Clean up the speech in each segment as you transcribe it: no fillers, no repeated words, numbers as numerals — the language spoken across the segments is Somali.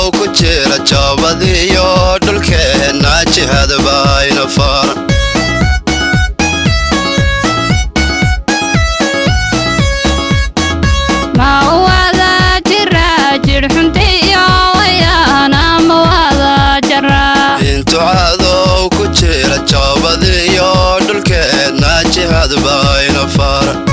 وكجيرة جابديو دولكينا جهاد باين فارن ما هو ذا جرا جرحنتي ويانا ما هو ذا جرا انتو عادو وكجيرة جابديو دولكينا جهاد باين فارن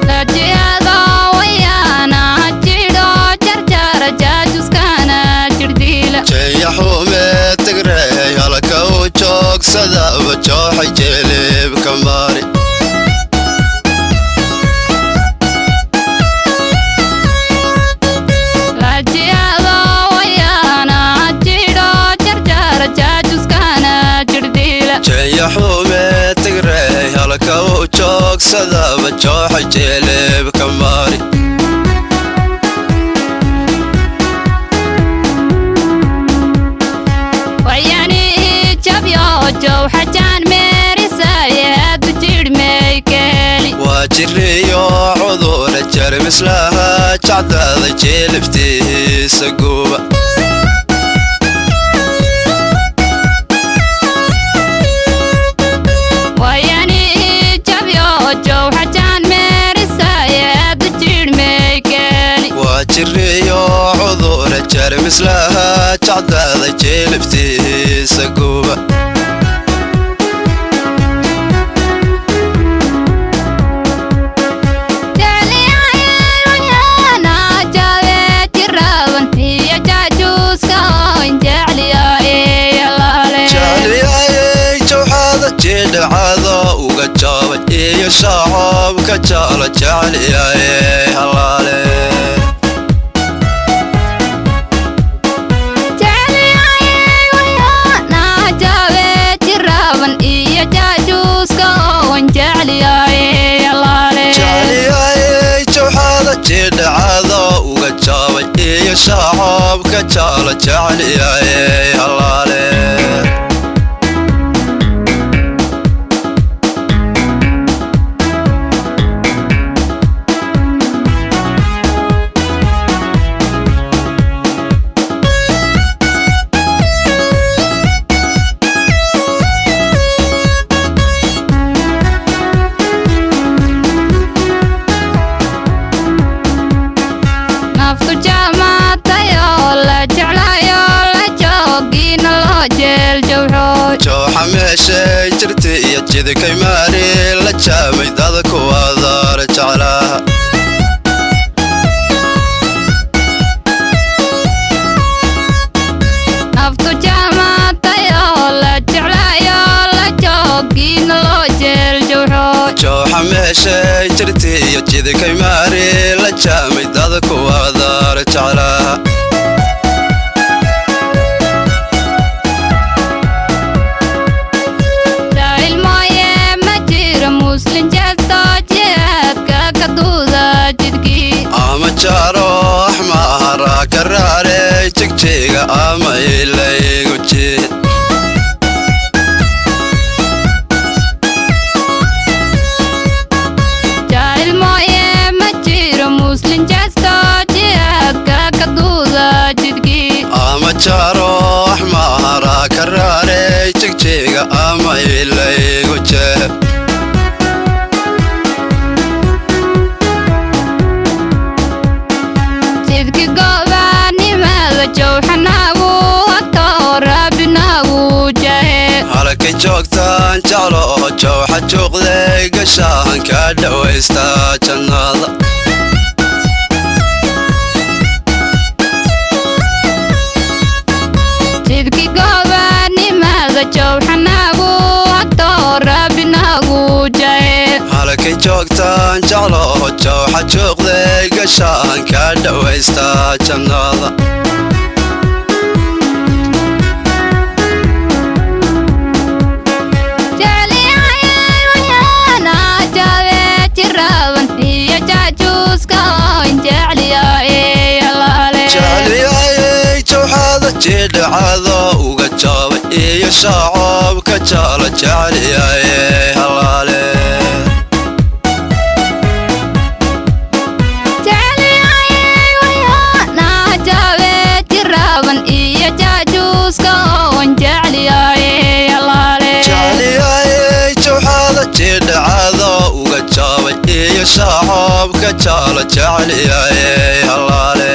لا جهادا ويانا جيرو جرجر جاجوس كان جرديلا جي حومي تقري هلك وجوك سدا بجوحي جيلي بكماري لا جهادا ويانا جيرو جرجر جاجوس كان جرديلا جي حومي تقري هلك وجوك سدا بجوحي جيلي بكماري وياني جابيو جو حجان ميري سايد جير ميكالي واجريو عذور الجرمس لها جعداد جيلفتي سقوبة وياني جابيو جو حجان ميري سايد جير ميكالي واجريو عذور الجرمس لها جعداد جيلفتي سقوبة جالي عيال ويانا جابت الرابن هي جاجوس كوين جعلي يالالي جعلي اي جوحاد جيد عاذا وقجابت اي شعب كجالة جعلي اي هلالي جعلي عيال ويانا جابت الرابن هي جاجوس كوين جعلي يالالي جعلي اي جوحاد جيد عاذا وقجابت اي شعب كجالة جعلي اي هلالي naftu jaamaatayo la jeclayo la joogina loo jeel jawxood jooxa meeshay jirta iyo jidkay maari la jaamay dadku adaar jeclaha naftu jaamaatayo la jeclayo la joogina loo jeel jawxood jooxa meeshay jirta iyo jidkay maari la jaamay dadku adaar jeclaha daa'il mooye ma jiro muslin jeesto jihaadka ka duuda jidkii ama jaaro axmaara karaare jigjiga ama ilaygu jid daa'il mooye ma jiro muslin jeesto jihaadka ka duuda jidkii ama jaaro axmaara karaare jigjiga ama ilaygu jid jidki gobaanimada jowxanaagu agtoo raabinaagu jahe halkay joogtaan jeclo jowxa juuqday gashaan ka dhawaysta jannada jidki gobaanimada jowxanaagu agtoo raabinaagu jahe halkay joogtaan jeclo jowxa juuqday gashaan ka dhawaysta jannada jali ayay wayana jabe jiraban iyo jaajuuska jecli yalaale jecli ayay jowxada jidhacada uga jaabay iyo shacabka jecla jecli ayay halaale shacabka jaala jecel yahay halaale